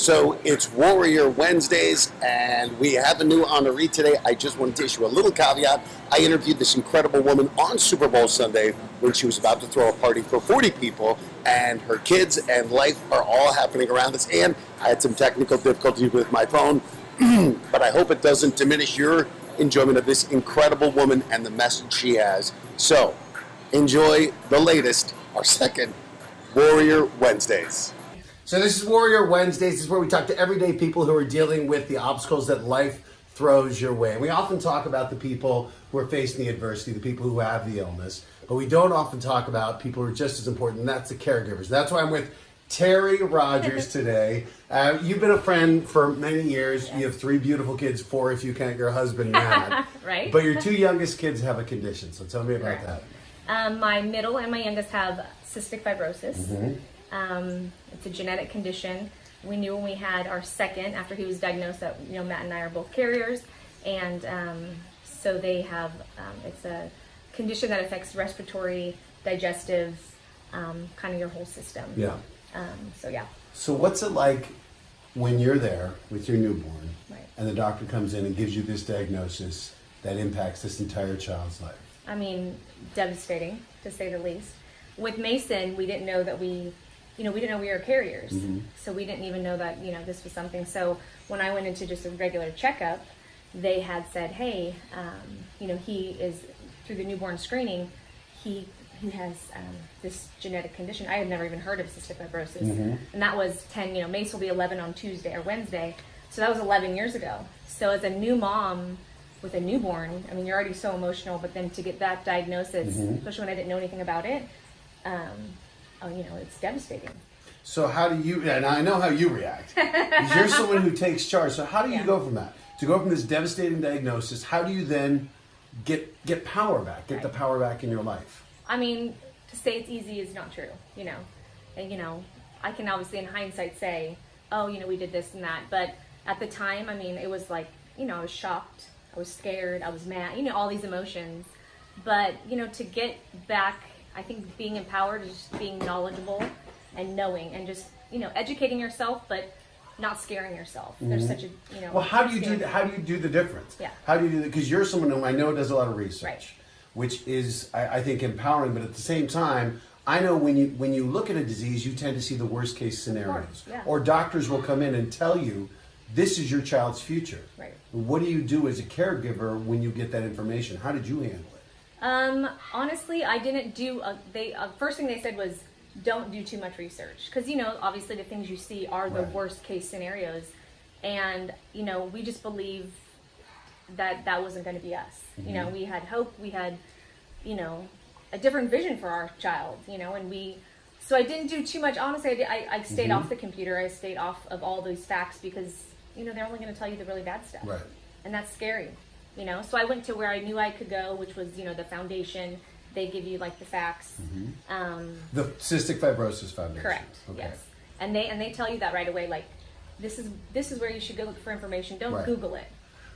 So it's Warrior Wednesdays, and we have a new honoree today. I just wanted to issue a little caveat. I interviewed this incredible woman on Super Bowl Sunday when she was about to throw a party for 40 people, and her kids and life are all happening around us. And I had some technical difficulties with my phone, but I hope it doesn't diminish your enjoyment of this incredible woman and the message she has. So enjoy the latest, our second Warrior Wednesdays. So this is Warrior Wednesdays. This is where we talk to everyday people who are dealing with the obstacles that life throws your way. And we often talk about the people who are facing the adversity, the people who have the illness, but we don't often talk about people who are just as important, and that's the caregivers. That's why I'm with Teri Rogers today. You've been a friend for many years. Yes. You have 3 beautiful kids, 4 if you count your husband, Matt. Right. But your 2 youngest kids have a condition, so tell me about that. My middle and my youngest have cystic fibrosis. Mm-hmm. It's a genetic condition. We knew when we had our second, after he was diagnosed, that Matt and I are both carriers, and so they have. It's a condition that affects respiratory, digestive, kind of your whole system. Yeah. So yeah. So what's it like when you're there with your newborn, right, and the doctor comes in and gives you this diagnosis that impacts this entire child's life? I mean, devastating to say the least. With Mason, we didn't know that we didn't know we were carriers. Mm-hmm. So we didn't even know that, this was something. So when I went into just a regular checkup, they had said, hey, he is, through the newborn screening, he has this genetic condition. I had never even heard of cystic fibrosis. Mm-hmm. And that was 10, Mace will be 11 on Tuesday or Wednesday. So that was 11 years ago. So as a new mom with a newborn, I mean, you're already so emotional, but then to get that diagnosis, mm-hmm, especially when I didn't know anything about it, it's devastating. So how do you, and I know how you react, because you're someone who takes charge. So how do you go from that? To go from this devastating diagnosis, how do you then get power back, get the power back in your life? I mean, to say it's easy is not true, And, I can obviously in hindsight say, oh, we did this and that. But at the time, I mean, it was like, I was shocked, I was scared, I was mad, all these emotions. But, to get back, I think being empowered is just being knowledgeable and knowing and just, educating yourself, but not scaring yourself. Mm-hmm. There's such a, Well, how do you do the difference? Yeah. How do you do that? Because you're someone who I know does a lot of research, right, which is, I think, empowering. But at the same time, I know when you look at a disease, you tend to see the worst case scenarios. Yeah. Or doctors will come in and tell you, this is your child's future. Right. What do you do as a caregiver when you get that information? How did you handle it? Honestly, I didn't do, first thing they said was, don't do too much research. Because, obviously the things you see are the worst case scenarios. And, we just believe that wasn't going to be us. Mm-hmm. We had hope, we had, a different vision for our child, so I didn't do too much. Honestly, I stayed mm-hmm. off the computer. I stayed off of all those facts because, they're only going to tell you the really bad stuff. Right. And that's scary. So I went to where I knew I could go, which was, the foundation. They give you like the facts. Mm-hmm. The Cystic Fibrosis Foundation. Correct. Okay. Yes. And they tell you that right away. Like, this is where you should go look for information. Don't Google it.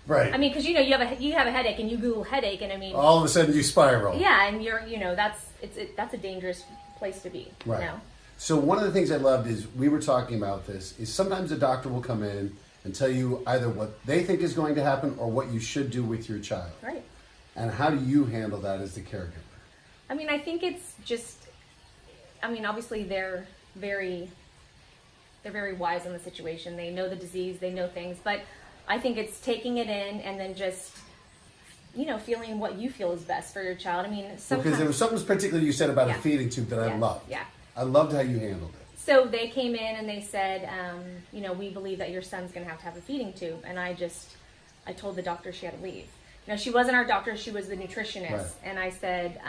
Right. I mean, because you have a headache and you Google headache, and I mean, all of a sudden you spiral. Yeah, and you're that's a dangerous place to be. Right. So one of the things I loved is we were talking about this is sometimes a doctor will come in and tell you either what they think is going to happen or what you should do with your child. Right. And how do you handle that as the caregiver? I mean, I think it's just, obviously they're very wise in the situation. They know the disease, they know things, but I think it's taking it in and then just, feeling what you feel is best for your child. I mean, sometimes... Because there was something particular you said about a feeding tube that I loved. Yeah. I loved how you handled it. So they came in and they said, we believe that your son's going to have a feeding tube. And I told the doctor she had to leave. She wasn't our doctor, she was the nutritionist. Right. And I said,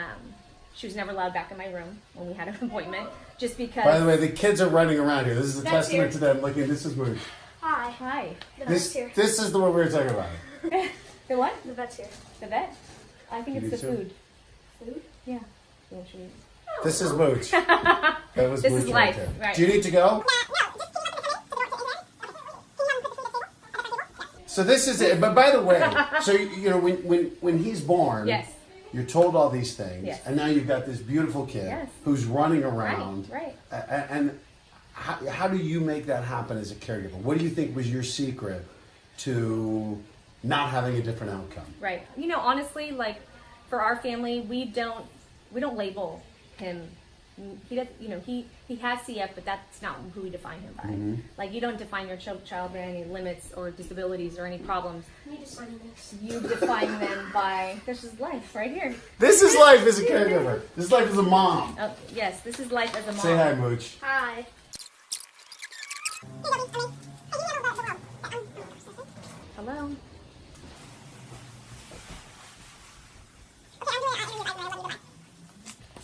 she was never allowed back in my room when we had an appointment, just because... By the way, the kids are running around here. This is a testament to them. Look, this is Mooch. Hi. Hi. The vet's here. This is the one we were talking about. The what? The vet's here. The vet? I think it's the food. Food? Yeah. This is Mooch. That was this Mooch is life. Right. Do you need to go? So this is it. But by the way, so when he's born, yes, you're told all these things, yes, and now you've got this beautiful kid yes, who's running around. Right. And how do you make that happen as a caregiver? What do you think was your secret to not having a different outcome? Right. You know, honestly, like for our family, we don't label him. He does, you know, he has CF, but that's not who we define him by. Like you don't define your child by any limits or disabilities or any problems. You define them by, this is life right here. This is life as a caregiver. This is life as a mom. Oh, yes, this is life as a mom. Say hi, Mooch. Hi. Hello.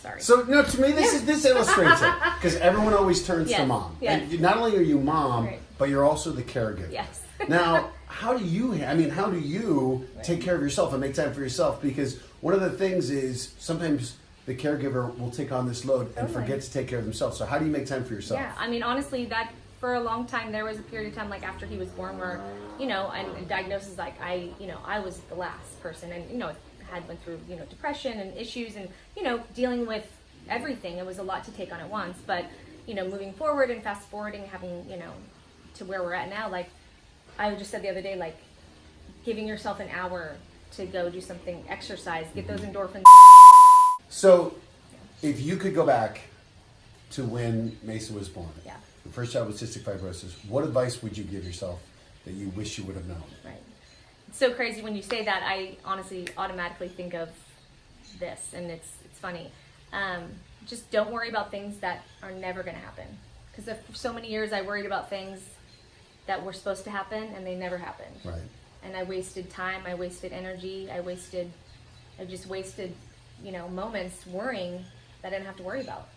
Sorry. So no, to me this illustrates it because everyone always turns to mom. Yes. And not only are you mom, Right. but you're also the caregiver. Yes. Now, how do you take care of yourself and make time for yourself? Because one of the things is sometimes the caregiver will take on this load and Totally. forget to take care of themselves. So how do you make time for yourself? Yeah, I mean, honestly, that for a long time, there was a period of time, like after he was born, where, you know, and diagnosis, like I was the last person, and you know, had went through, you know, depression and issues, and you know, dealing with everything. It was a lot to take on at once, but you know, moving forward and fast forwarding, having, you know, to where we're at now, like I just said the other day, like giving yourself an hour to go do something, exercise, get those endorphins. So, if you could go back to when Mason was born, Yeah. the first child with cystic fibrosis, what advice would you give yourself that you wish you would have known? Right. It's so crazy when you say that. I honestly automatically think of this, and it's funny. Just don't worry about things that are never going to happen. Because for so many years I worried about things that were supposed to happen, and they never happened. Right. And I wasted time, I wasted energy, I just wasted, you know, moments worrying that I didn't have to worry about.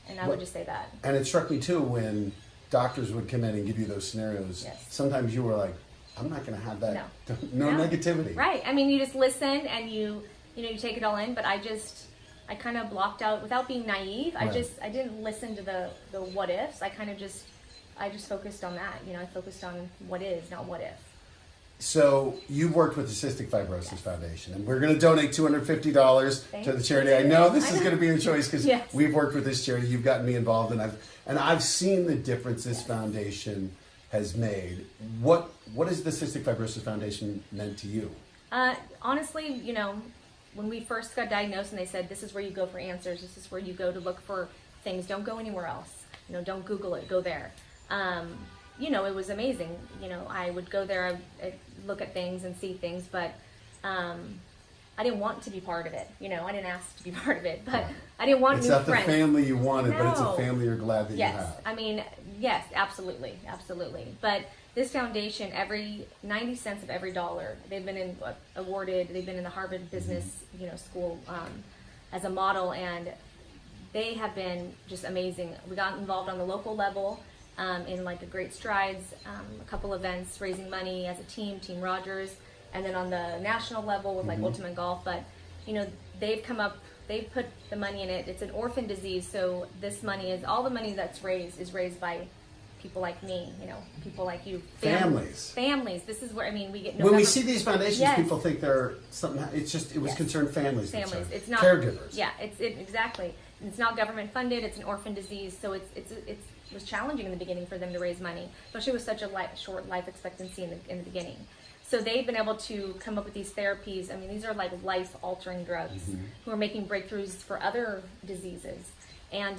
And I would just say that. And it struck me too when doctors would come in and give you those scenarios. Yes. Sometimes you were like, I'm not going to have that. No. No negativity. Right. I mean, you just listen and you take it all in. But I kind of blocked out without being naive. Right. I didn't listen to the what ifs. I just focused on that. You know, I focused on what is, not what if. So you've worked with the Cystic Fibrosis Foundation, and we're going to donate $250 to the charity. I know this is going to be your choice because Yes. we've worked with this charity. You've gotten me involved, and I've seen the difference this foundation has made. What has the Cystic Fibrosis Foundation meant to you? Honestly, you know, when we first got diagnosed and they said, this is where you go for answers, this is where you go to look for things, don't go anywhere else. You know, don't Google it, go there. You know, it was amazing. You know, I would go there, I'd look at things and see things, but I didn't want to be part of it. You know, I didn't ask to be part of it, but I didn't want It's new not friends. the family you wanted, but it's a No. family you're glad that you Yes, have. I mean, yes, absolutely. But this foundation, 90 cents of every dollar, they've been awarded. They've been in the Harvard Business, School as a model, and they have been just amazing. We got involved on the local level in like a Great Strides, a couple events raising money as a team, Team Rogers, and then on the national level with like Ultimate Golf. But they've put the money in it. It's an orphan disease, so this money is all the money that's raised is raised by people like me, people like you, Families. This is where we get. When we see these foundations, Yes. people think they're something. It's just it was Yes. concerned families. Families. concerned It's not caregivers. Yeah, exactly. It's not government funded. It's an orphan disease, so it was challenging in the beginning for them to raise money, especially with such a short life expectancy in the beginning. So they've been able to come up with these therapies. These are like life-altering drugs who are making breakthroughs for other diseases. And,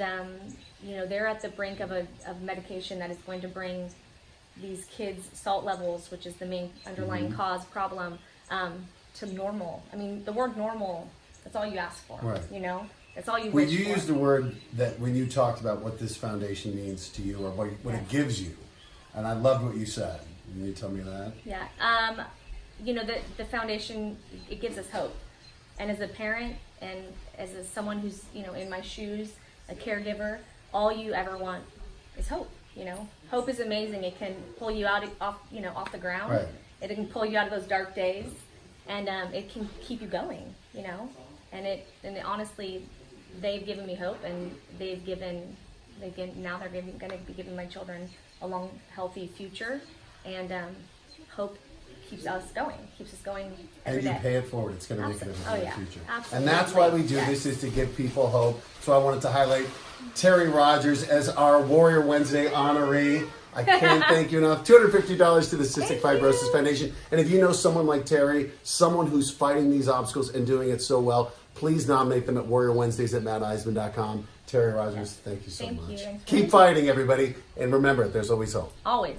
they're at the brink of a medication that is going to bring these kids' salt levels, which is the main underlying problem, to normal. The word normal, that's all you ask for, Right. That's all you When wish you for. used the word that when you talked about what this foundation means to you or what it gives you, and I loved what you said. Can you tell me that? Yeah. The foundation, it gives us hope. And as a parent and as someone who's, in my shoes, a caregiver, all you ever want is hope. Hope is amazing. It can pull you off the ground. Right. It can pull you out of those dark days, and it can keep you going. And honestly, they've given me hope, and now they're going to be giving my children a long, healthy future, and hope keeps us going, every And you day. pay it forward. It's going to make a difference Oh, in the yeah. future. Absolutely. And that's why we do Yes. this, is to give people hope. So I wanted to highlight Teri Rogers as our Warrior Wednesday honoree. I can't thank you enough. $250 to the Cystic Fibrosis Foundation. And if you know someone like Teri, someone who's fighting these obstacles and doing it so well, please nominate them at WarriorWednesdays@matteisman.com. Teri Rogers, thank you so Thank you. much. Thanks for Keep fighting, everybody. And remember, there's always hope. Always.